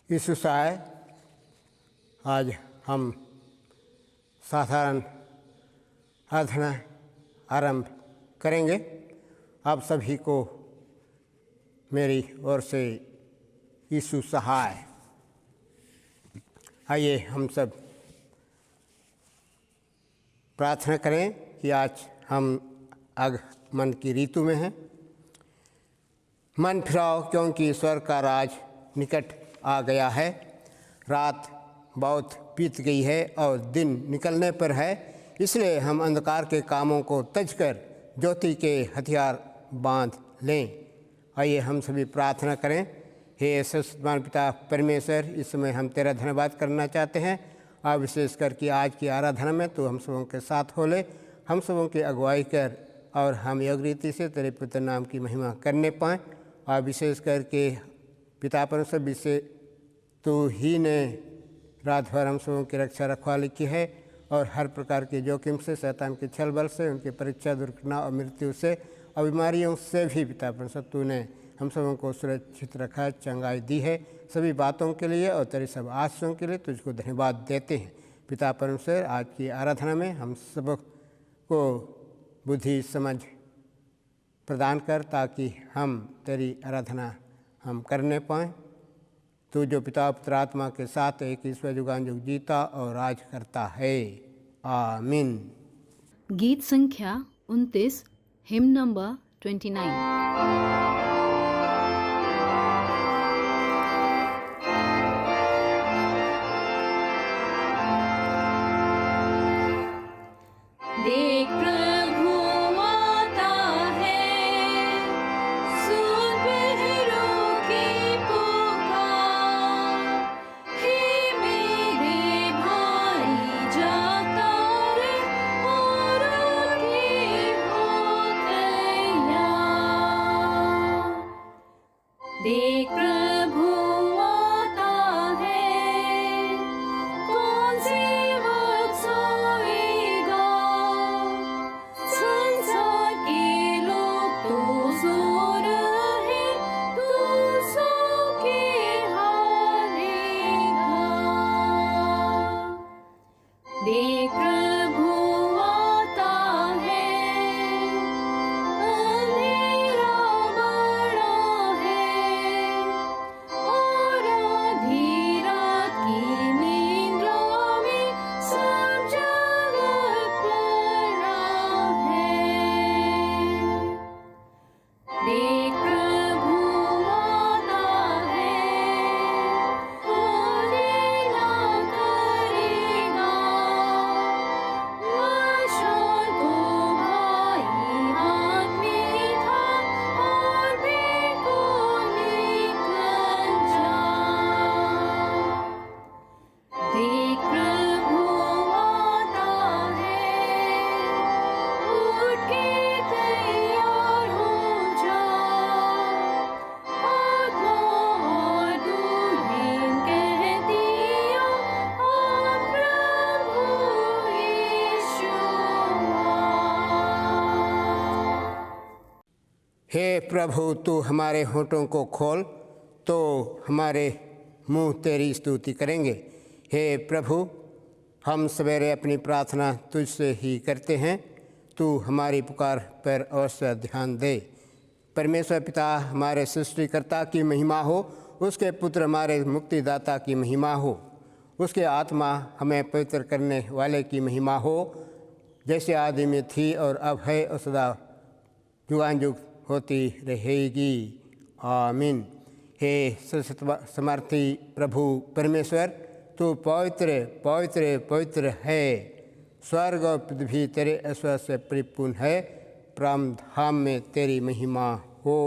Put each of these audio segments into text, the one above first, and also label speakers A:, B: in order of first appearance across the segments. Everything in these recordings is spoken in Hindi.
A: यीशु सहाय। आज हम साधारण आराधना आरंभ करेंगे। आप सभी को मेरी ओर से यीशु सहाय। आइए हम सब प्रार्थना करें कि आज हम आगमन की ऋतु में हैं। मन फिराओ क्योंकि ईश्वर का राज निकट आ गया है। रात बहुत बीत गई है और दिन निकलने पर है, इसलिए हम अंधकार के कामों को त्यजकर ज्योति के हथियार बांध लें। आइए हम सभी प्रार्थना करें। हे सर्वशक्तिमान पिता परमेश्वर, इस समय हम तेरा धन्यवाद करना चाहते हैं और विशेष करके आज की आराधना में तो हम सबों के साथ हो ले, हम सबों की अगुवाई कर और हम योग रीति से तेरे पुत्र नाम की महिमा करने पाएँ। और विशेष करके पिता परमेश्वर विषय तू ही ने रात भर हम सबों की रक्षा रखवाली की है और हर प्रकार के जोखिम से, शैतान के छल बल से, उनकी परीक्षा, दुर्घटना और मृत्यु से और बीमारियों से भी पिता परमेश्वर तूने हम सबों को सुरक्षित रखा, चंगाई दी है। सभी बातों के लिए और तेरी सब आशीषों के लिए तुझको धन्यवाद देते हैं। पिता परमेश्वर, आज की आराधना में हम सब को बुद्धि समझ प्रदान कर ताकि हम तेरी आराधना हम करने पाएँ। तू जो पिता पुत्र आत्मा के साथ एक ईश्वर जुगानुजुग जीता और राज करता है। आमीन।
B: गीत संख्या 29, हिम नंबर 29।
A: हे प्रभु, तू हमारे होठों को खोल तो हमारे मुंह तेरी स्तुति करेंगे। हे प्रभु, हम सवेरे अपनी प्रार्थना तुझसे ही करते हैं। तू हमारी पुकार पर अवश्य ध्यान दे। परमेश्वर पिता हमारे सृष्टिकर्ता की महिमा हो, उसके पुत्र हमारे मुक्तिदाता की महिमा हो, उसके आत्मा हमें पवित्र करने वाले की महिमा हो, जैसे आदि में थी और अब है और सदा जुगानुजुग होती रहेगी। आमीन। हे समर्थी प्रभु परमेश्वर, तू पवित्र पवित्र पवित्र है। स्वर्ग और पृथ्वी तेरे ऐश्वर्य से परिपूर्ण है। परम धाम में तेरी महिमा हो।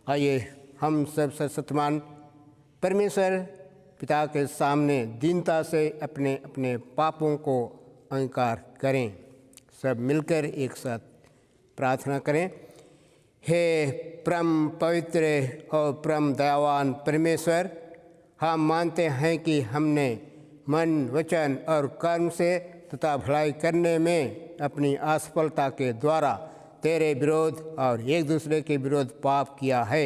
A: आइए हम सब सर्वशक्तिमान परमेश्वर पिता के सामने दीनता से अपने अपने पापों को अंगीकार करें। सब मिलकर एक साथ प्रार्थना करें। हे परम पवित्र और परम दयावान परमेश्वर, हम मानते हैं कि हमने मन, वचन और कर्म से तथा भलाई करने में अपनी असफलता के द्वारा तेरे विरोध और एक दूसरे के विरोध पाप किया है।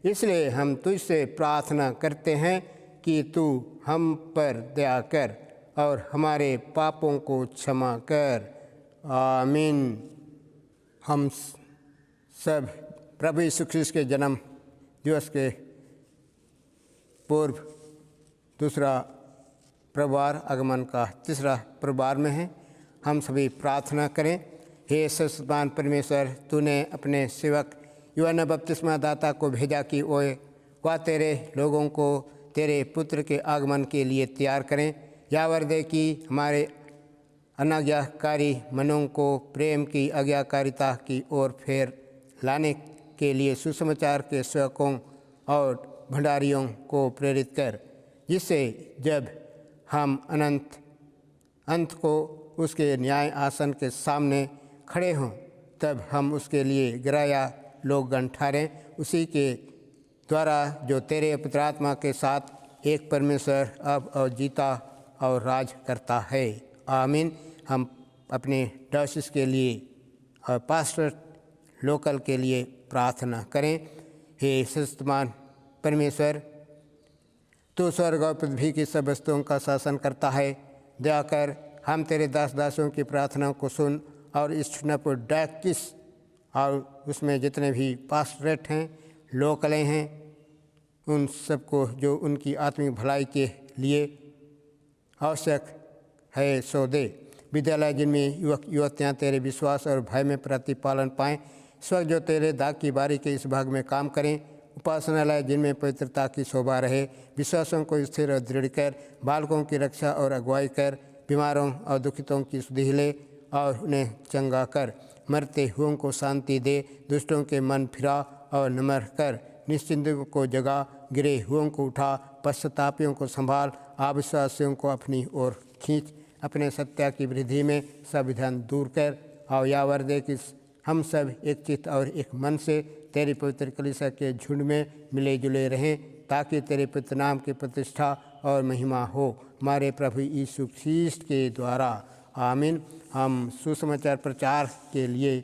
A: इसलिए हम तुझसे प्रार्थना करते हैं कि तू हम पर दया कर और हमारे पापों को क्षमा कर। आमीन। हम सब प्रभु यीशु ख्रीस्त के जन्म दिवस के पूर्व दूसरा प्रभार आगमन का तीसरा प्रभार में हैं। हम सभी प्रार्थना करें। हे सर्वशक्तिमान परमेश्वर, तूने अपने सेवक यूहन्ना बपतिस्मा दाता को भेजा कि वह तेरे लोगों को तेरे पुत्र के आगमन के लिए तैयार करें। यावर दे कि हमारे अनाज्ञाकारी मनों को प्रेम की आज्ञाकारिता की ओर फेर लाने के लिए सुसमाचार के सेवकों और भंडारियों को प्रेरित कर, जिससे जब हम अंत को उसके न्याय आसन के सामने खड़े हों तब हम उसके लिए गिराया लोकगण ठहरें। उसी के द्वारा जो तेरे पवित्र आत्मा के साथ एक परमेश्वर अब और जीता और राज करता है। आमीन। हम अपने डायसिस के लिए और पास्टर लोकल के लिए प्रार्थना करें। हे सर्वशक्तिमान परमेश्वर, तू स्वर्ग और पृथ्वी की सब वस्तुओं का शासन करता है। दया कर हम तेरे दासों की प्रार्थनाओं को सुन और इस चुनाव डायकिस और उसमें जितने भी पास्टरेट हैं, लोकलें हैं, उन सबको जो उनकी आत्मिक भलाई के लिए आवश्यक है सो दे। विद्यालय जिनमें युवक युवतियाँ तेरे विश्वास और भय में प्रतिपालन पाएँ, स्वर्ग जो तेरे दाग की बारी के इस भाग में काम करें। उपासनालय जिनमें पवित्रता की शोभा रहे, विश्वासों को स्थिर और दृढ़ कर, बालकों की रक्षा और अगुवाई कर, बीमारों और दुखितों की सुधि ले और उन्हें चंगा कर। मरते हुओं को शांति दे, दुष्टों के मन फिरा और नम्र कर। निश्चिंतों को जगा, गिरे हुओं को उठा, पश्चातापियों को संभाल, अविश्वासियों को अपनी ओर खींच। अपने सत्या की वृद्धि में सब विधान दूर कर और यावर दे कि हम सब एक चित्त और एक मन से तेरी पवित्र कलीसिया के झुंड में मिले जुले रहें, ताकि तेरे पवित्र नाम की प्रतिष्ठा और महिमा हो हमारे प्रभु यीशु ख्रीस्त के द्वारा। आमीन। हम सुसमाचार प्रचार के लिए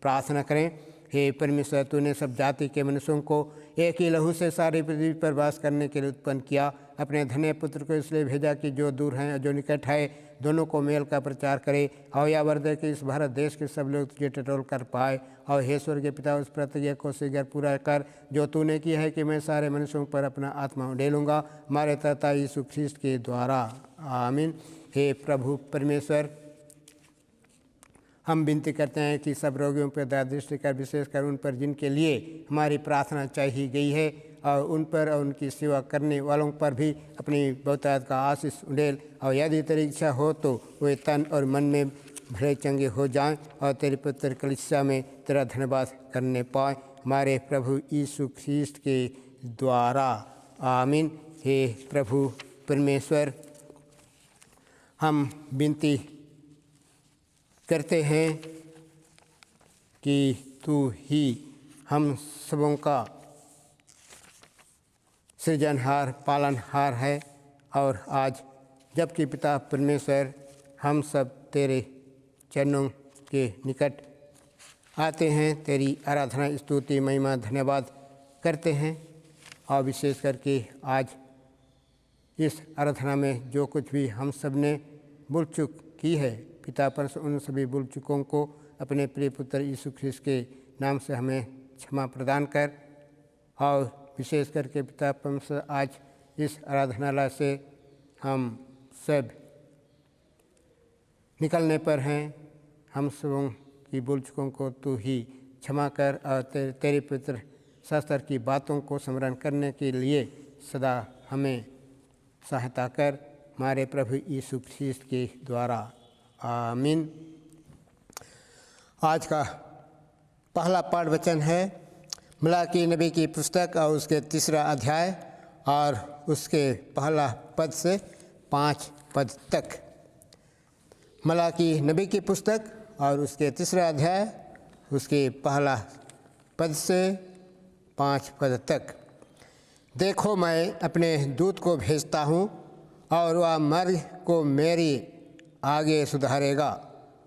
A: प्रार्थना करें। हे परमेश्वर, तूने सब जाति के मनुष्यों को एक ही लहू से सारी पृथ्वी पर वास करने के लिए उत्पन्न किया। अपने धन्य पुत्र को इसलिए भेजा कि जो दूर हैं और जो निकट है दोनों को मेल का प्रचार करे। और यावर दे कि इस भारत देश के सब लोग तुझे टटोल कर पाए। और हे स्वर्गीय पिता, उस प्रतिज्ञा को शीघ्र पूरा कर जो तूने की है कि मैं सारे मनुष्यों पर अपना आत्मा उड़ेलूँगा, हमारे दाता यीशु ख्रीस्त के द्वारा। आमीन। हे प्रभु परमेश्वर, हम विनती करते हैं कि सब रोगियों पर दया दृष्टि कर, विशेषकर उन पर जिनके लिए हमारी प्रार्थना चाहिए गई है, और उन पर और उनकी सेवा करने वालों पर भी अपनी बहुतायत का आशीष उड़ेल। और यदि तेरी इच्छा हो तो वे तन और मन में भले चंगे हो जाएं और तेरी पवित्र कलीसिया में तेरा धन्यवाद करने पाएँ, हमारे प्रभु यीशु ख्रीस्त के द्वारा। आमीन। हे प्रभु परमेश्वर, हम विनती करते हैं कि तू ही हम सबों का सृजनहार पालनहार है। और आज जबकि पिता परमेश्वर हम सब तेरे चरणों के निकट आते हैं, तेरी आराधना स्तुति महिमा धन्यवाद करते हैं। और विशेष करके आज इस आराधना में जो कुछ भी हम सब ने भूल चूक की है, पिता परमेश्वर उन सभी भूल चूकों को अपने प्रिय पुत्र यीशु ख्रीस्त के नाम से हमें क्षमा प्रदान कर। और विशेष करके पिता परमेश्वर आज इस आराधनालय से हम सब निकलने पर हैं, हम सबों की भूल चूकों को तू ही क्षमा कर और तेरे पवित्र शास्त्र की बातों को स्मरण करने के लिए सदा हमें सहायता कर, हमारे प्रभु यीशु ख्रीस्त के द्वारा। आमीन। आज का पहला पाठ वचन है मलाकी नबी की पुस्तक और उसके 3 अध्याय और उसके पहला पद से 5 पद तक। मलाकी नबी की पुस्तक और उसके 3 अध्याय उसके पहला पद से 5 पद तक। देखो, मैं अपने दूत को भेजता हूँ और वह मर्ग को मेरी आगे सुधारेगा,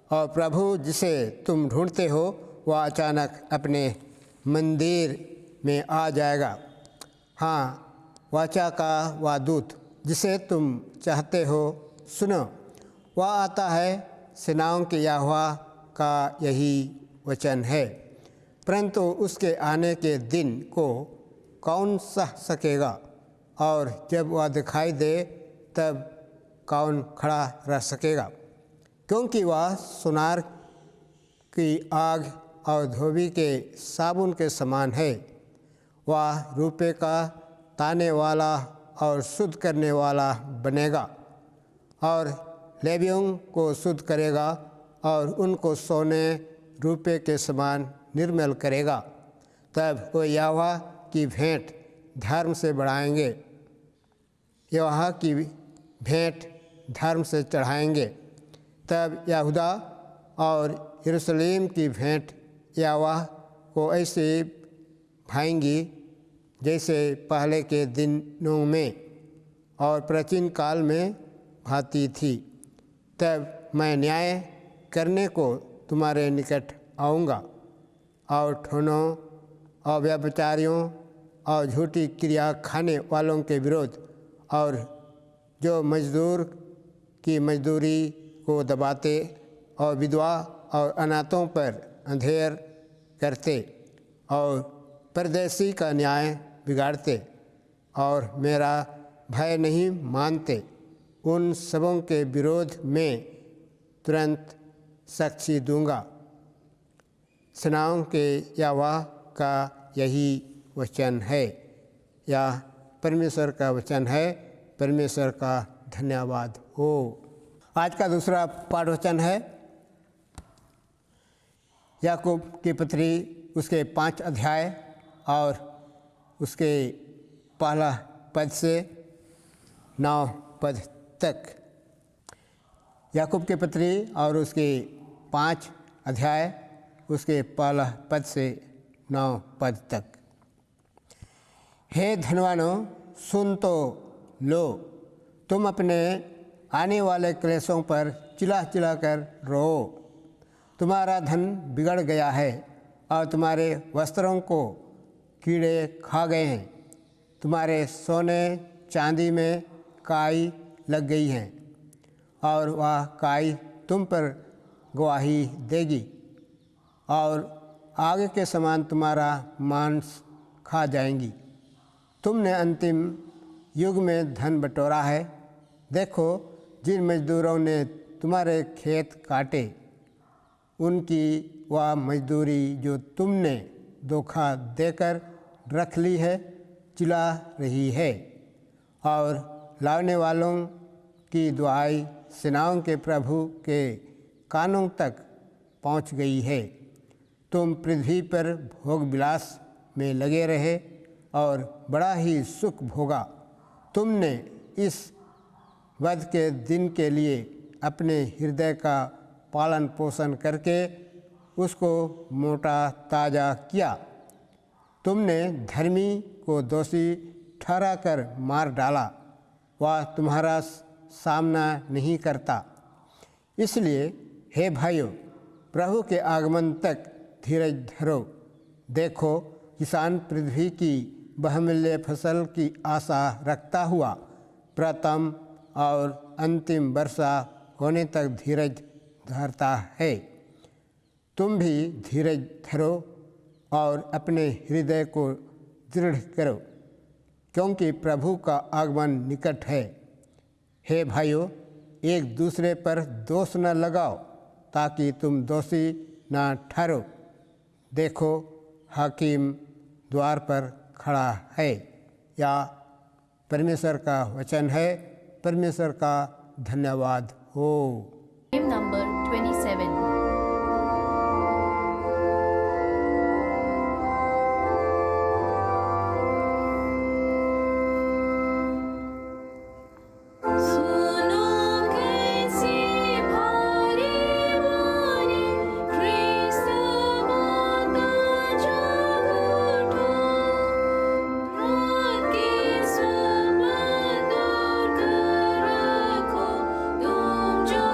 A: और प्रभु जिसे तुम ढूंढते हो वह अचानक अपने मंदिर में आ जाएगा। हाँ, वाचा का वह दूत जिसे तुम चाहते हो सुनो, वह आता है, सेनाओं के यहोवा का यही वचन है। परंतु उसके आने के दिन को कौन सह सकेगा, और जब वह दिखाई दे तब कौन खड़ा रह सकेगा? क्योंकि वह सुनार की आग और धोबी के साबुन के समान है। वह रुपये का ताने वाला और शुद्ध करने वाला बनेगा, और लेवियों को शुद्ध करेगा और उनको सोने रुपये के समान निर्मल करेगा। तब वो यहोवा की भेंट धर्म से बढ़ाएंगे, यहोवा की भेंट धर्म से चढ़ाएंगे। तब यहूदा और यरूशलेम की भेंट यहोवा को ऐसे भाएंगी जैसे पहले के दिनों में और प्राचीन काल में भाती थी। तब मैं न्याय करने को तुम्हारे निकट आऊँगा, और ठोनों और व्यभिचारियों और झूठी क्रिया खाने वालों के विरोध, और जो मजदूर की मजदूरी को दबाते और विधवा और अनाथों पर अंधेर करते और परदेशी का न्याय बिगाड़ते और मेरा भय नहीं मानते, उन सबों के विरोध में तुरंत साक्षी दूंगा। सेनाओं के यहोवा का यही वचन है। या परमेश्वर का वचन है। परमेश्वर का धन्यवाद हो। आज का दूसरा पाठ वचन है याकूब की पत्री, उसके 5 अध्याय और उसके पहला पद से 9 पद तक। याकूब की पत्री और उसके 5 अध्याय उसके पहला पद से 9 पद तक। हे धनवानों, सुन तो लो, तुम अपने आने वाले क्लेशों पर चिल्ला चिल्ला कर रो। तुम्हारा धन बिगड़ गया है और तुम्हारे वस्त्रों को कीड़े खा गए हैं। तुम्हारे सोने चांदी में काई लग गई है, और वह काई तुम पर गवाही देगी, और आग के समान तुम्हारा मांस खा जाएंगी। तुमने अंतिम युग में धन बटोरा है। देखो, जिन मजदूरों ने तुम्हारे खेत काटे, उनकी वह मजदूरी जो तुमने धोखा देकर रख ली है चिल्ला रही है, और लाने वालों की दुहाई सेनाओं के प्रभु के कानों तक पहुंच गई है। तुम पृथ्वी पर भोग विलास में लगे रहे और बड़ा ही सुख भोगा। तुमने इस वध के दिन के लिए अपने हृदय का पालन पोषण करके उसको मोटा ताज़ा किया। तुमने धर्मी को दोषी ठहराकर मार डाला, वह तुम्हारा सामना नहीं करता। इसलिए हे भाइयों, प्रभु के आगमन तक धीरज धरो। देखो, किसान पृथ्वी की बहुमूल्य फसल की आशा रखता हुआ प्रथम और अंतिम वर्षा होने तक धीरज धरता है। तुम भी धीरज धरो और अपने हृदय को दृढ़ करो, क्योंकि प्रभु का आगमन निकट है। हे भाइयों, एक दूसरे पर दोष न लगाओ, ताकि तुम दोषी न ठहरो। देखो, हाकिम द्वार पर खड़ा है। या परमेश्वर का वचन है। परमेश्वर का धन्यवाद हो।
B: Hymn number 27.
C: तुम जो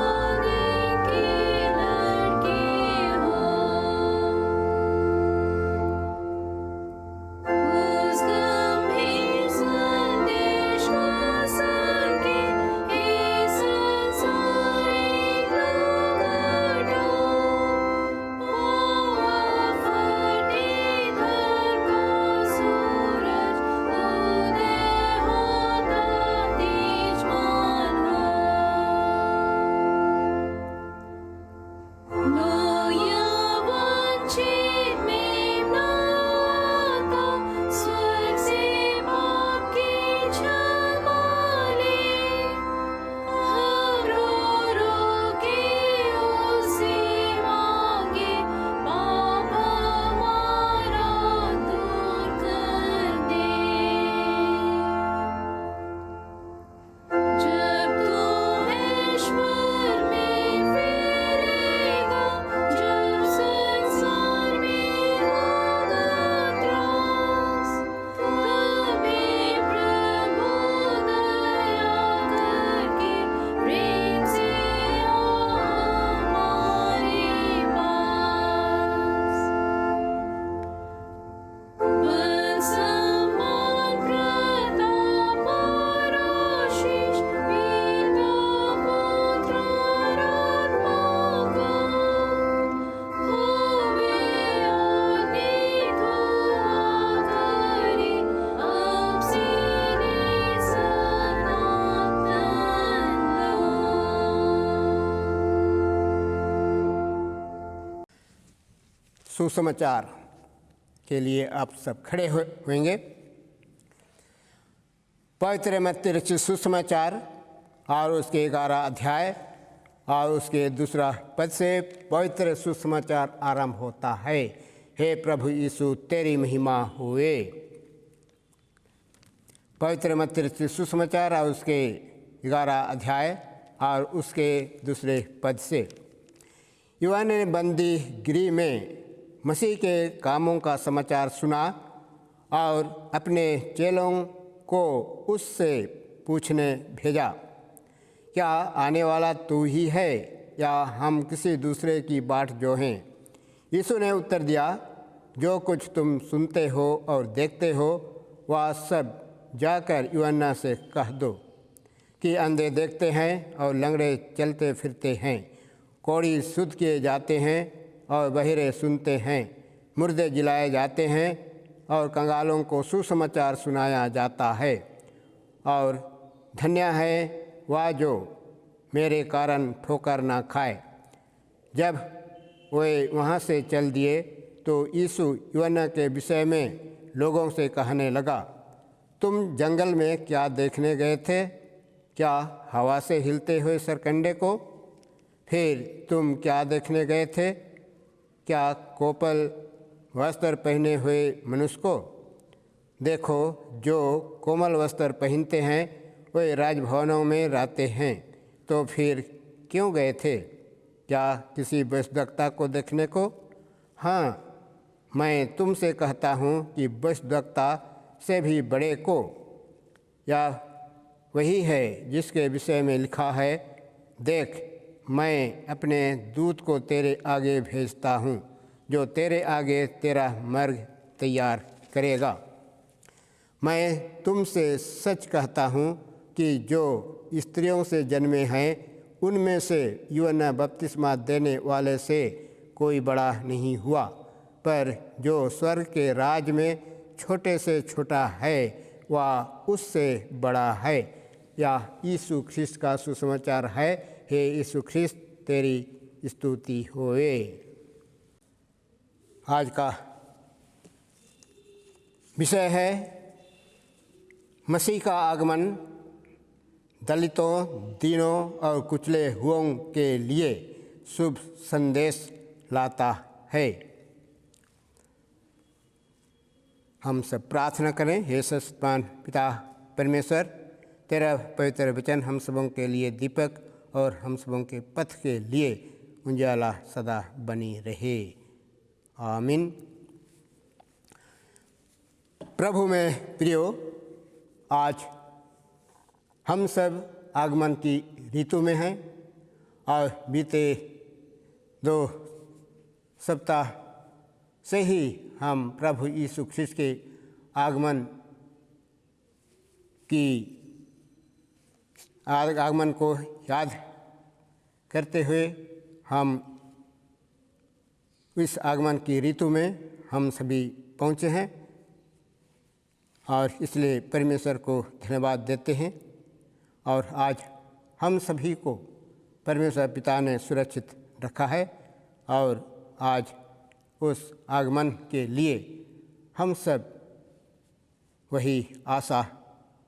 A: सुसमाचार के लिए आप सब खड़े होंगे। पवित्र मत्ती रचित सुसमाचार और उसके 11 अध्याय और उसके 2 पद से पवित्र सुसमाचार आरंभ होता है। हे प्रभु यीशु, तेरी महिमा होए। पवित्र मत्ती रचित सुसमाचार और उसके 11 अध्याय और उसके 2 पद से। यूहन्ना ने बंदी गृह में मसीह के कामों का समाचार सुना और अपने चेलों को उससे पूछने भेजा, क्या आने वाला तू ही है या हम किसी दूसरे की बाट जो हैं? यीशु ने उत्तर दिया, जो कुछ तुम सुनते हो और देखते हो वह सब जाकर यूहन्ना से कह दो कि अंधे देखते हैं और लंगड़े चलते फिरते हैं, कोढ़ी शुद्ध किए जाते हैं और बहिरे सुनते हैं, मुर्दे जिलाए जाते हैं और कंगालों को सुसमाचार सुनाया जाता है। और धन्य है वह जो मेरे कारण ठोकर ना खाए। जब वे वहाँ से चल दिए तो यीशु यूहन्ना के विषय में लोगों से कहने लगा, तुम जंगल में क्या देखने गए थे? क्या हवा से हिलते हुए सरकंडे को? फिर तुम क्या देखने गए थे? क्या कोपल वस्त्र पहने हुए मनुष्य को? देखो, जो कोमल वस्त्र पहनते हैं वे राजभवनों में रहते हैं। तो फिर क्यों गए थे? क्या किसी वैश्यवक्ता को देखने को? हाँ, मैं तुमसे कहता हूँ कि वैश्यवक्ता से भी बड़े को। या वही है जिसके विषय में लिखा है, देख मैं अपने दूत को तेरे आगे भेजता हूँ, जो तेरे आगे तेरा मार्ग तैयार करेगा। मैं तुमसे सच कहता हूँ कि जो स्त्रियों से जन्मे हैं उनमें से यूहन्ना बपतिस्मा देने वाले से कोई बड़ा नहीं हुआ, पर जो स्वर्ग के राज में छोटे से छोटा है वह उससे बड़ा है। या यीशु ख्रिस्त का सुसमाचार है। हे यीशु ख्रिस्त, तेरी स्तुति होए। आज का विषय है मसीह का आगमन दलितों, दीनों और कुचले हुओं के लिए शुभ संदेश लाता है। हम सब प्रार्थना करें। हे सर्वशक्तिमान पिता परमेश्वर, तेरा पवित्र वचन हम सबों के लिए दीपक और हम सबों के पथ के लिए उजाला सदा बनी रहे। आमीन। प्रभु में प्रियो, आज हम सब आगमन की ऋतु में हैं और बीते 2 सप्ताह से ही हम प्रभु यीशु ख्रिस्त के आगमन को याद करते हुए हम इस आगमन की ऋतु में हम सभी पहुँचे हैं और इसलिए परमेश्वर को धन्यवाद देते हैं। और आज हम सभी को परमेश्वर पिता ने सुरक्षित रखा है और आज उस आगमन के लिए हम सब वही आशा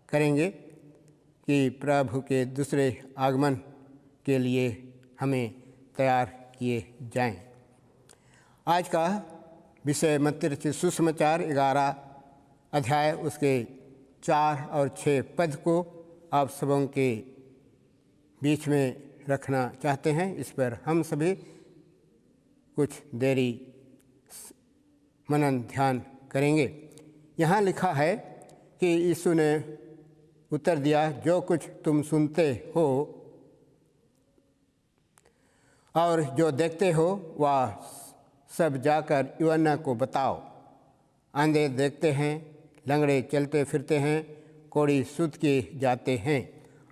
A: करेंगे कि प्रभु के दूसरे आगमन के लिए हमें तैयार किए जाएं। आज का विषय मत्ती रचित सुसमाचार 11 अध्याय उसके 4 और 6 पद को आप सबों के बीच में रखना चाहते हैं। इस पर हम सभी कुछ देरी मनन ध्यान करेंगे। यहाँ लिखा है कि यीशु ने उत्तर दिया, जो कुछ तुम सुनते हो और जो देखते हो वह सब जाकर यूहन्ना को बताओ। अंधे देखते हैं, लंगड़े चलते फिरते हैं, कोढ़ी शुद्ध किए जाते हैं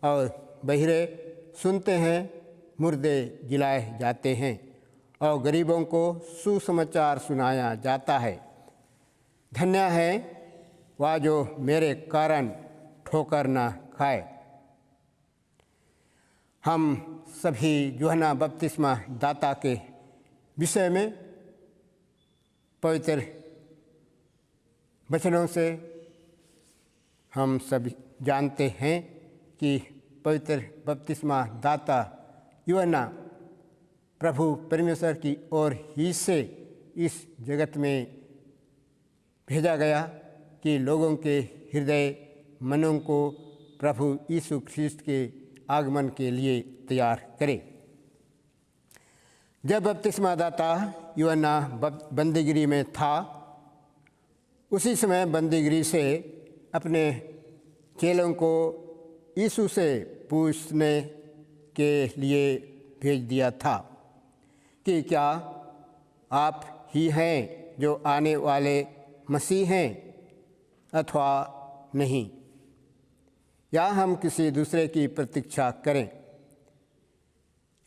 A: और बहिरे सुनते हैं, मुर्दे जिलाए जाते हैं और गरीबों को सुसमाचार सुनाया जाता है। धन्य है वह जो मेरे कारण ठोकर न खाए। हम सभी यूहन्ना बपतिस्मा दाता के विषय में पवित्र वचनों से हम सभी जानते हैं कि पवित्र बपतिस्मा दाता यूहन्ना प्रभु परमेश्वर की ओर ही से इस जगत में भेजा गया कि लोगों के हृदय मनों को प्रभु यीशु ख्रीस्त के आगमन के लिए तैयार करे। जब बपतिस्मा दाता यूहन्ना बंदीगिरी में था, उसी समय बंदीगिरी से अपने चेलों को यीशु से पूछने के लिए भेज दिया था कि क्या आप ही हैं जो आने वाले मसीह हैं अथवा नहीं, या हम किसी दूसरे की प्रतीक्षा करें।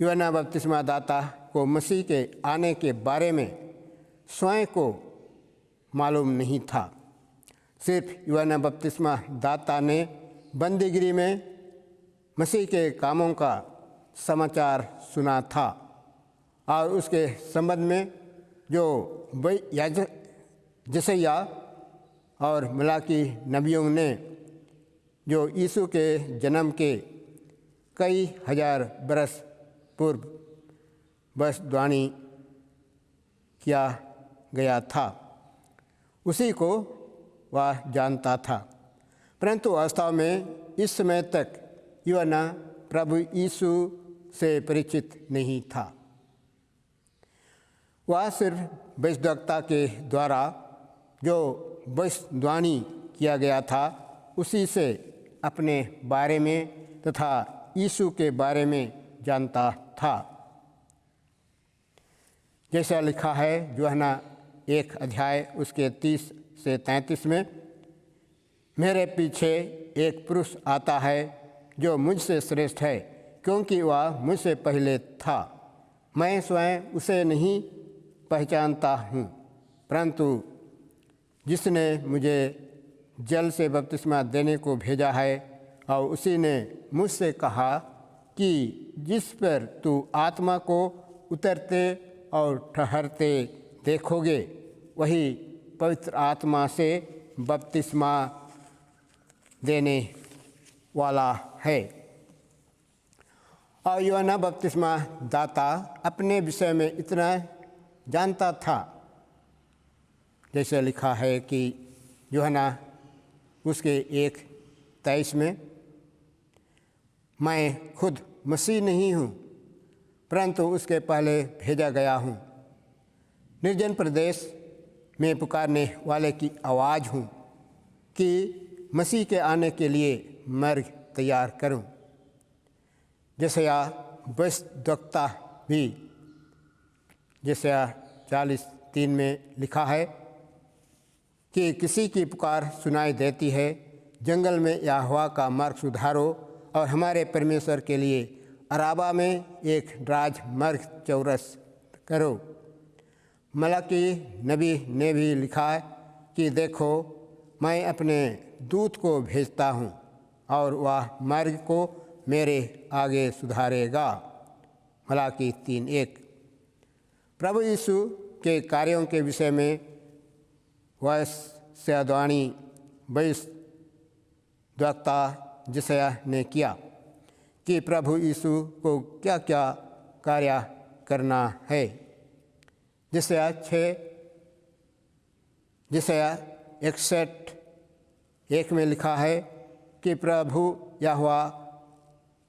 A: यूहन्ना बपतिस्मा दाता को मसीह के आने के बारे में स्वयं को मालूम नहीं था। सिर्फ यूहन्ना बपतिस्मा दाता ने बंदीगिरी में मसीह के कामों का समाचार सुना था और उसके संबंध में जो यशायाह और मलाकी नबियों ने जो यीशु के जन्म के कई हजार बरस पूर्व भविष्यवाणी किया गया था, उसी को वह जानता था। परंतु वास्तव में इस समय तक यूहन्ना प्रभु यीशु से परिचित नहीं था। वह सिर्फ भविष्यद्वक्ता के द्वारा जो भविष्यवाणी किया गया था उसी से अपने बारे में तथा यीशु के बारे में जानता था। जैसा लिखा है यूहन्ना 1 अध्याय उसके 30 से 33 में, मेरे पीछे एक पुरुष आता है जो मुझसे श्रेष्ठ है, क्योंकि वह मुझसे पहले था। मैं स्वयं उसे नहीं पहचानता हूँ, परंतु जिसने मुझे जल से बपतिस्मा देने को भेजा है और उसी ने मुझसे कहा कि जिस पर तू आत्मा को उतरते और ठहरते देखोगे, वही पवित्र आत्मा से बपतिस्मा देने वाला है। और यूहन्ना बपतिस्मा दाता अपने विषय में इतना जानता था, जैसे लिखा है कि यूहन्ना उसके 1:23 में, मैं खुद मसीह नहीं हूँ, परंतु उसके पहले भेजा गया हूँ। निर्जन प्रदेश में पुकारने वाले की आवाज़ हूँ कि मसीह के आने के लिए मार्ग तैयार करूँ। यशायाह भविष्यद्वक्ता भी यशायाह 40:3 में लिखा है कि किसी की पुकार सुनाई देती है, जंगल में यहोवा का मार्ग सुधारो और हमारे परमेश्वर के लिए अराबा में एक राजमार्ग चौरस करो। मलाकी नबी ने भी लिखा है कि देखो, मैं अपने दूत को भेजता हूँ और वह मार्ग को मेरे आगे सुधारेगा। मलाकी 3:1। प्रभु यीशु के कार्यों के विषय में भविष्यवाणी भविष्यद्वक्ता यशायाह ने किया कि प्रभु यीशु को क्या क्या कार्य करना है। यशायाह 61:1 में लिखा है कि प्रभु यहोवा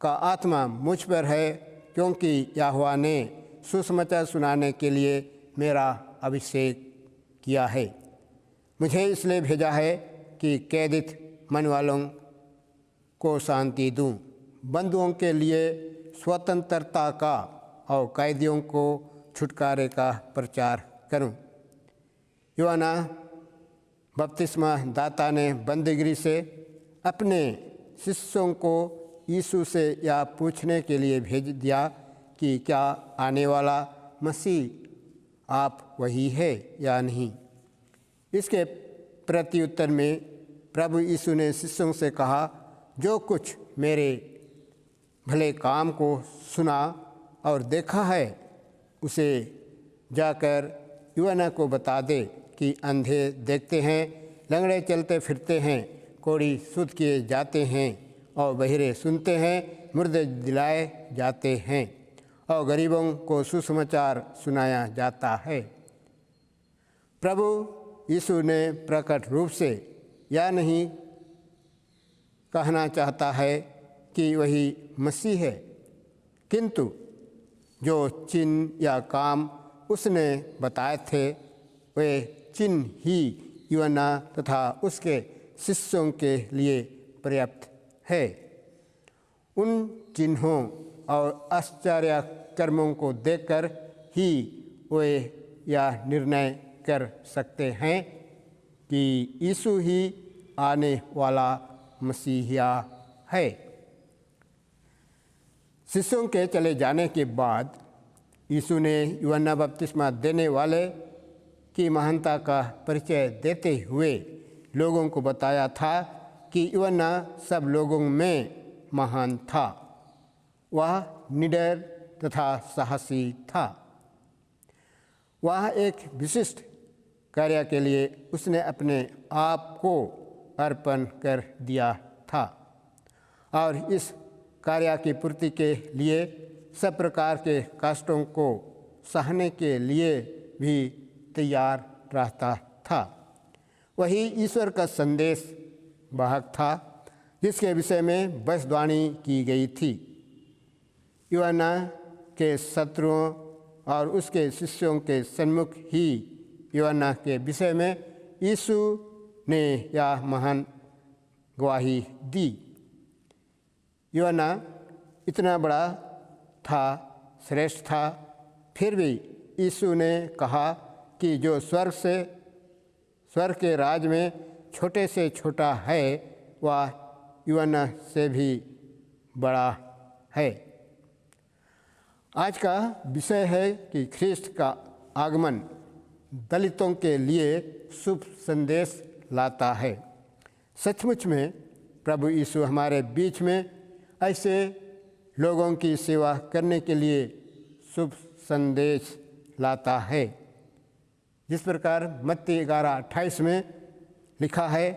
A: का आत्मा मुझ पर है, क्योंकि यहोवा ने सुसमाचार सुनाने के लिए मेरा अभिषेक किया है। मुझे इसलिए भेजा है कि कैदित मन वालों को शांति दूं, बंधुओं के लिए स्वतंत्रता का और कैदियों को छुटकारे का प्रचार करूं। यूहन्ना बपतिस्मा दाता ने बंदीगिरी से अपने शिष्यों को यीशु से यह पूछने के लिए भेज दिया कि क्या आने वाला मसीह आप वही है या नहीं। इसके प्रत्युत्तर में प्रभु यीशु ने शिष्यों से कहा, जो कुछ मेरे भले काम को सुना और देखा है, उसे जाकर यूहन्ना को बता दे कि अंधे देखते हैं, लंगड़े चलते फिरते हैं, कोढ़ी शुद्ध किए जाते हैं और बहिरे सुनते हैं, मुर्दे दिलाए जाते हैं और गरीबों को सुसमाचार सुनाया जाता है। प्रभु यीशु ने प्रकट रूप से यह नहीं कहना चाहता है कि वही मसीह है, किंतु जो चिन्ह या काम उसने बताए थे वे चिन्ह ही यूहन्ना तथा उसके शिष्यों के लिए पर्याप्त है। उन चिन्हों और आश्चर्य कर्मों को देखकर ही वे यह निर्णय कर सकते हैं कि यीशु ही आने वाला मसीहा है। शिष्यों के चले जाने के बाद यीशु ने यूहन्ना बपतिस्मा देने वाले की महानता का परिचय देते हुए लोगों को बताया था कि यूहन्ना सब लोगों में महान था। वह निडर तथा साहसी था। वह एक विशिष्ट कार्य के लिए उसने अपने आप को अर्पण कर दिया था और इस कार्य की पूर्ति के लिए सब प्रकार के कष्टों को सहने के लिए भी तैयार रहता था। वही ईश्वर का संदेश वाहक था जिसके विषय में भविष्यवाणी की गई थी। यूहन्ना के शत्रुओं और उसके शिष्यों के सन्मुख ही यूहन्ना के विषय में यीशु ने यह महान गवाही दी। यूहन्ना इतना बड़ा था, श्रेष्ठ था, फिर भी यीशु ने कहा कि जो स्वर्ग के राज में छोटे से छोटा है वह यूहन्ना से भी बड़ा है। आज का विषय है कि ख्रिस्त का आगमन दलितों के लिए शुभ संदेश लाता है। सचमुच में प्रभु यीशु हमारे बीच में ऐसे लोगों की सेवा करने के लिए शुभ संदेश लाता है। जिस प्रकार मत्ती 11:28 में लिखा है,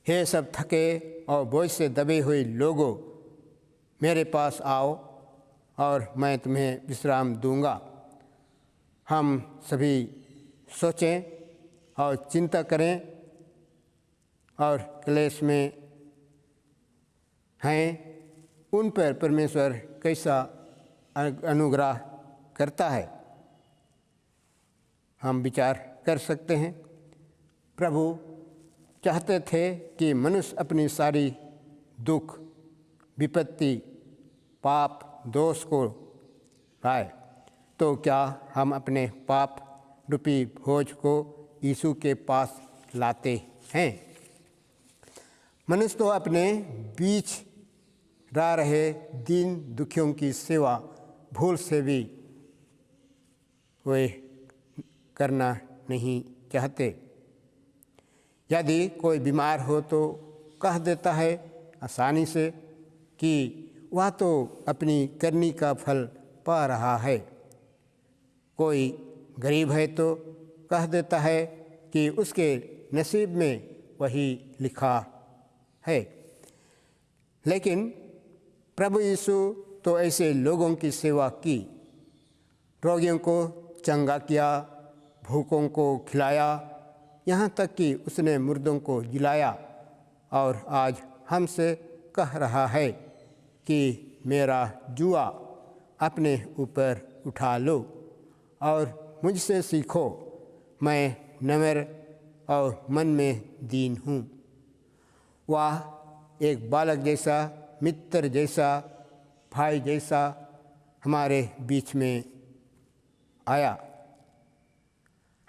A: हे सब थके और बोझ से दबे हुए लोगों, मेरे पास आओ और मैं तुम्हें विश्राम दूंगा। हम सभी सोचें और चिंता करें और क्लेश में हैं, उन पर परमेश्वर कैसा अनुग्रह करता है हम विचार कर सकते हैं। प्रभु चाहते थे कि मनुष्य अपनी सारी दुख, विपत्ति, पाप, दोष को लाए, तो क्या हम अपने पाप रूपी बोझ को यीशु के पास लाते हैं? मनुष्य तो अपने बीच रह रहे दीन दुखियों की सेवा भूल से भी वे करना नहीं चाहते। यदि कोई बीमार हो तो कह देता है आसानी से कि वह तो अपनी करनी का फल पा रहा है। कोई गरीब है तो कह देता है कि उसके नसीब में वही लिखा है। लेकिन प्रभु यीशु तो ऐसे लोगों की सेवा की, रोगियों को चंगा किया, भूखों को खिलाया, यहाँ तक कि उसने मुर्दों को जिलाया और आज हमसे कह रहा है कि मेरा जुआ अपने ऊपर उठा लो और मुझसे सीखो, मैं नम्र और मन में दीन हूँ। वह एक बालक जैसा, मित्र जैसा, भाई जैसा हमारे बीच में आया।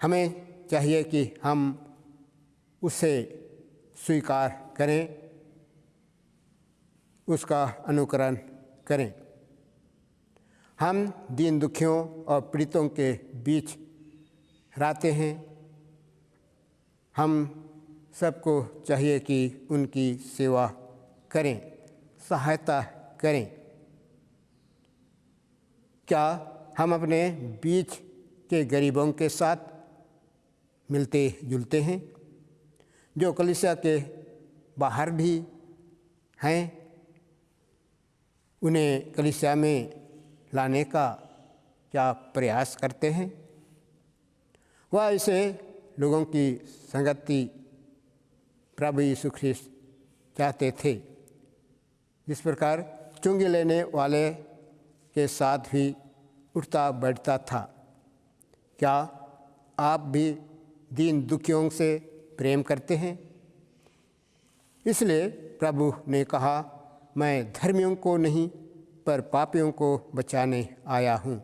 A: हमें चाहिए कि हम उसे स्वीकार करें, उसका अनुकरण करें। हम दीन दुखियों और पीड़ितों के बीच रहते हैं। हम सबको चाहिए कि उनकी सेवा करें, सहायता करें। क्या हम अपने बीच के गरीबों के साथ मिलते जुलते हैं, जो कलीसिया के बाहर भी हैं उन्हें कलीसिया में लाने का क्या प्रयास करते हैं। वह ऐसे लोगों की संगति प्रभु यीशु ख्रिस्त चाहते थे, जिस प्रकार चुंगी लेने वाले के साथ भी उठता बैठता था। क्या आप भी दीन दुखियों से प्रेम करते हैं? इसलिए प्रभु ने कहा, मैं धर्मियों को नहीं पर पापियों को बचाने आया हूँ।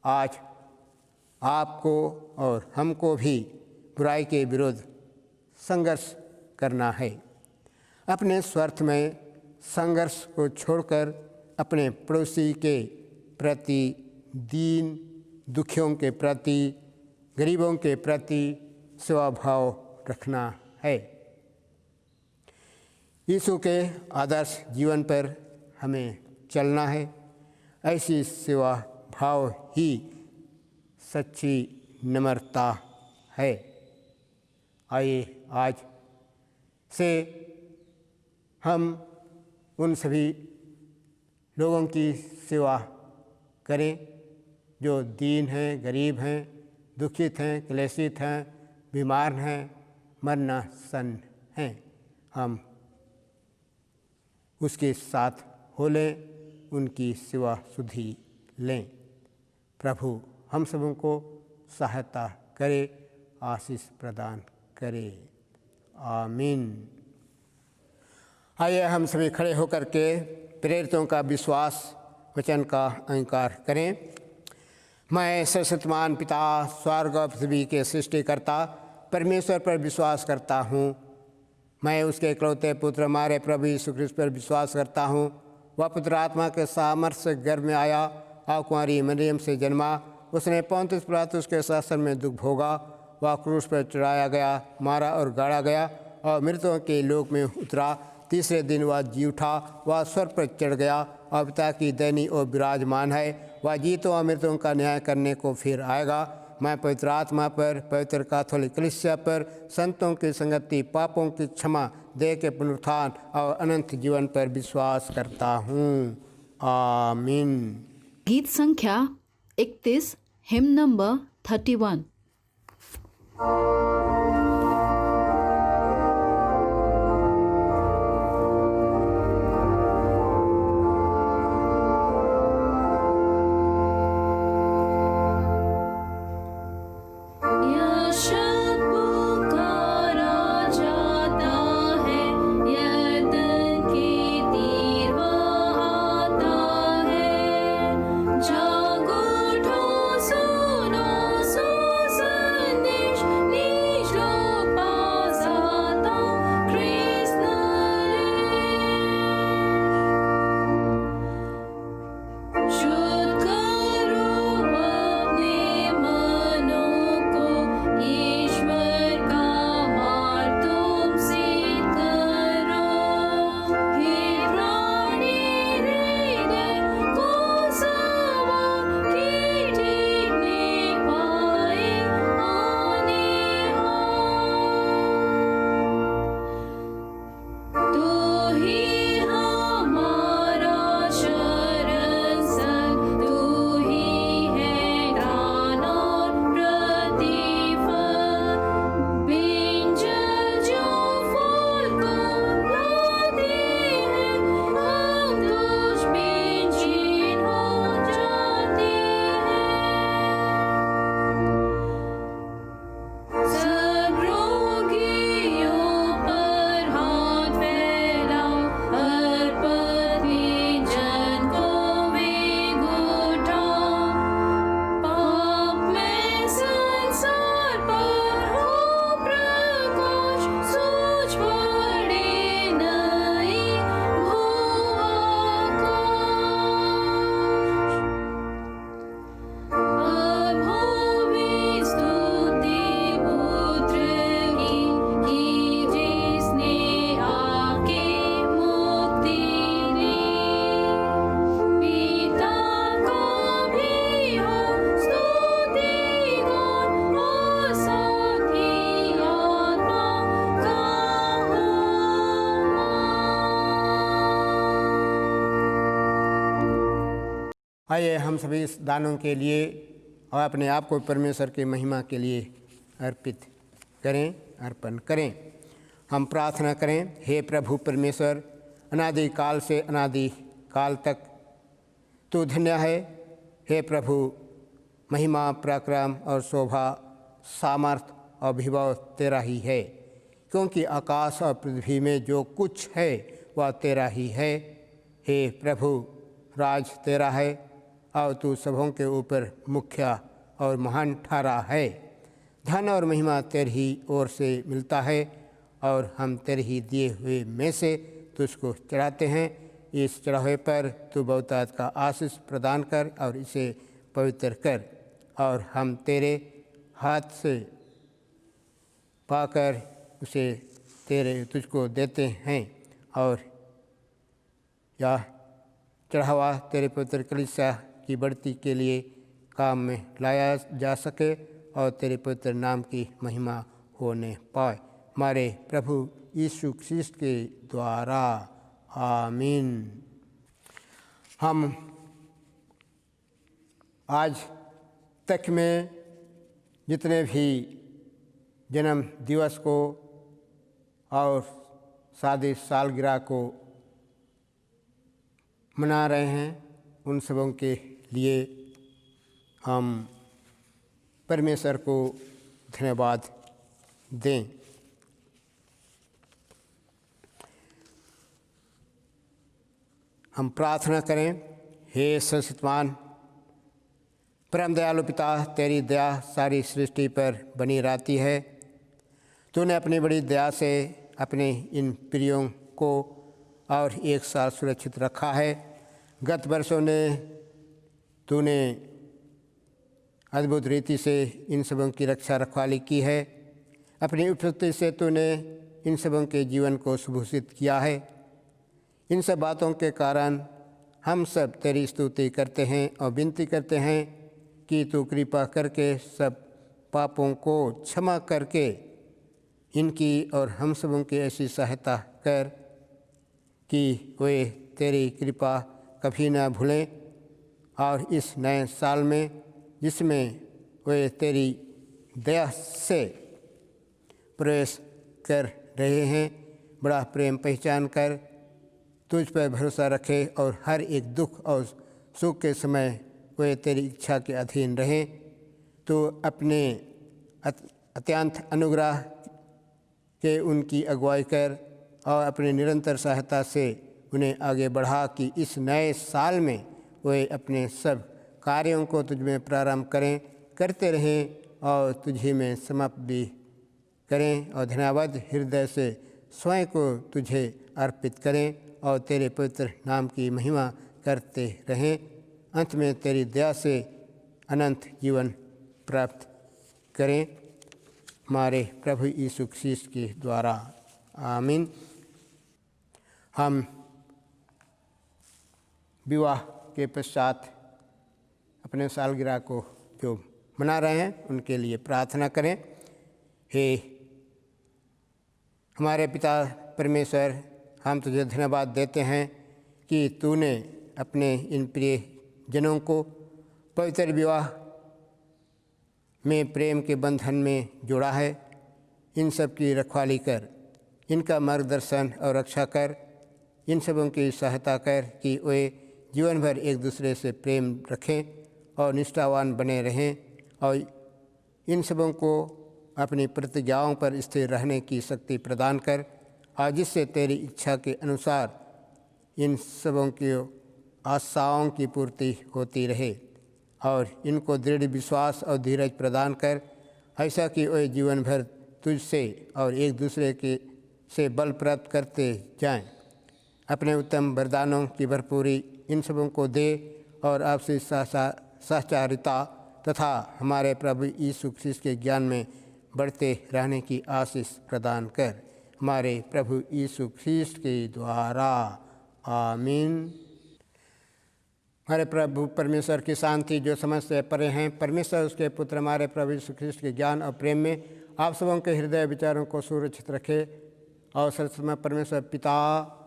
A: आज आपको और हमको भी बुराई के विरुद्ध संघर्ष करना है। अपने स्वार्थ में संघर्ष को छोड़कर अपने पड़ोसी के प्रति, दीन दुखियों के प्रति, गरीबों के प्रति सेवा भाव रखना है। यीशु के आदर्श जीवन पर हमें चलना है। ऐसी सेवा भाव ही सच्ची नम्रता है। आइए आज से हम उन सभी लोगों की सेवा करें जो दीन हैं, गरीब हैं, दुखित हैं, क्लेशित हैं, बीमार हैं, मरनासन हैं। हम उसके साथ हो लें, उनकी सेवा सुधि लें। प्रभु हम सबों को सहायता करे, आशीष प्रदान करे। आमीन। आइए हम सभी खड़े होकर के प्रेरितों का विश्वास वचन का अंगीकार करें। मैं सर्वशक्तिमान पिता स्वर्ग और पृथ्वी के सृष्टिकर्ता परमेश्वर पर विश्वास करता हूँ। मैं उसके इकलौते पुत्र हमारे प्रभु यीशु ख्रिस्त पर विश्वास करता हूँ। वह पुत्र आत्मा के सामर्थ्य से गर्भ में आया और कुंवारी मरियम से जन्मा। उसने पोंतियुस पिलातुस के शासन में दुख भोगा। वह क्रूस पर चढ़ाया गया, मारा और गाड़ा गया और मृतकों के लोक में उतरा। तीसरे दिन वह जी उठा। वह स्वर्ग पर चढ़ गया और पिता की दैनी और विराजमान है। वह जीतों और मृतकों का न्याय करने को फिर आएगा। मैं पवित्र आत्मा पर, पवित्र कैथोलिक कलीसिया पर, संतों की संगति, पापों की क्षमा, देह के पुनरुत्थान और अनंत जीवन पर विश्वास करता हूँ। आमीन।
B: गीत संख्या 31, हिम नंबर 31।
C: जागो उठो सुनो सुसंदेश निष्ठा
A: आइए हम सभी इस दानों के लिए और अपने आप को परमेश्वर की महिमा के लिए अर्पित करें, अर्पण करें। हम प्रार्थना करें। हे प्रभु परमेश्वर, अनादि काल से अनादि काल तक तू धन्य है। हे प्रभु, महिमा, पराक्रम और शोभा, सामर्थ और विभव तेरा ही है, क्योंकि आकाश और पृथ्वी में जो कुछ है वह तेरा ही है। हे प्रभु, राज तेरा है और तू सबों के ऊपर मुखिया और महान ठहरा है। धन और महिमा तेरी ही ओर से मिलता है और हम तेरे ही दिए हुए में से तुझको चढ़ाते हैं। इस चढ़ावे पर तू बहुतायत का आशीष प्रदान कर और इसे पवित्र कर, और हम तेरे हाथ से पाकर उसे तुझको देते हैं, और यह चढ़ावा तेरे पवित्र कलीसिया की बढ़ती के लिए काम में लाया जा सके और तेरे पवित्र नाम की महिमा होने पाए। हमारे प्रभु यीशु ख्रीस्त के द्वारा, आमीन। हम आज तक में जितने भी जन्म दिवस को और शादी सालगिरह को मना रहे हैं, उन सबों के लिए हम परमेश्वर को धन्यवाद दें। हम प्रार्थना करें। हे सर्वशक्तिमान परम दयालु पिता, तेरी दया सारी सृष्टि पर बनी रहती है। तूने अपनी बड़ी दया से अपने इन प्रियों को और एक साल सुरक्षित रखा है। गत वर्षों ने तूने अद्भुत रीति से इन सबों की रक्षा रखवाली की है। अपनी उपस्थिति से तूने इन सबों के जीवन को सुभूषित किया है। इन सब बातों के कारण हम सब तेरी स्तुति करते हैं और विनती करते हैं कि तू कृपा करके सब पापों को क्षमा करके इनकी और हम सबों की ऐसी सहायता कर कि वे तेरी कृपा कभी न भूलें, और इस नए साल में जिसमें वे तेरी दया से प्रवेश कर रहे हैं, बड़ा प्रेम पहचान कर तुझ पर भरोसा रखे और हर एक दुख और सुख के समय वे तेरी इच्छा के अधीन रहें। तो अपने अत्यंत अनुग्रह के उनकी अगुवाई कर और अपनी निरंतर सहायता से उन्हें आगे बढ़ा कि इस नए साल में वे अपने सब कार्यों को तुझ में प्रारंभ करें, करते रहें और तुझी में समाप्त भी करें, और धन्यवाद हृदय से स्वयं को तुझे अर्पित करें और तेरे पवित्र नाम की महिमा करते रहें। अंत में तेरी दया से अनंत जीवन प्राप्त करें। हमारे प्रभु यीशु ख्रीस्त के द्वारा, आमीन। हम विवाह के पश्चात अपने सालगिरह को जो मना रहे हैं उनके लिए प्रार्थना करें। हे हमारे पिता परमेश्वर, हम तुझे धन्यवाद देते हैं कि तूने अपने इन प्रिय जनों को पवित्र विवाह में प्रेम के बंधन में जोड़ा है। इन सब की रखवाली कर, इनका मार्गदर्शन और रक्षा कर, इन सबों की सहायता कर कि वे जीवन भर एक दूसरे से प्रेम रखें और निष्ठावान बने रहें, और इन सबों को अपनी प्रतिज्ञाओं पर स्थिर रहने की शक्ति प्रदान कर, और जिससे तेरी इच्छा के अनुसार इन सबों की आशाओं की पूर्ति होती रहे, और इनको दृढ़ विश्वास और धीरज प्रदान कर, ऐसा कि वे जीवन भर तुझसे और एक दूसरे के से बल प्राप्त करते जाएं। अपने उत्तम वरदानों की भरपूरी इन सबों को दे और आपसी सहचारिता तथा हमारे प्रभु यीशु ख्रीस्त के ज्ञान में बढ़ते रहने की आशीष प्रदान कर। हमारे प्रभु यीशु ख्रीस्त के द्वारा, आमीन। हमारे प्रभु परमेश्वर की शांति जो समझ से परे हैं, परमेश्वर उसके पुत्र हमारे प्रभु यीशु ख्रीस्त के ज्ञान और प्रेम में आप सबों के हृदय विचारों को सुरक्षित रखे, और सर्वसमय परमेश्वर पिता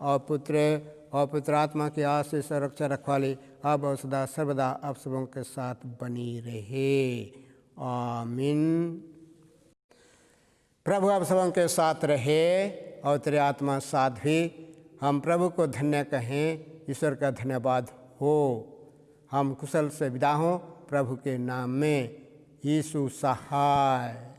A: और पुत्र और पवित्र आत्मा की आशीष और रक्षा रखवाली अब और सदा सर्वदा आप सबों के साथ बनी रहे। आमीन। प्रभु आप सबों के साथ रहे और तेरे आत्मा साथ भी। हम प्रभु को धन्य कहें, ईश्वर का धन्यवाद हो। हम कुशल से विदा हों प्रभु के नाम में। यीशु सहाय।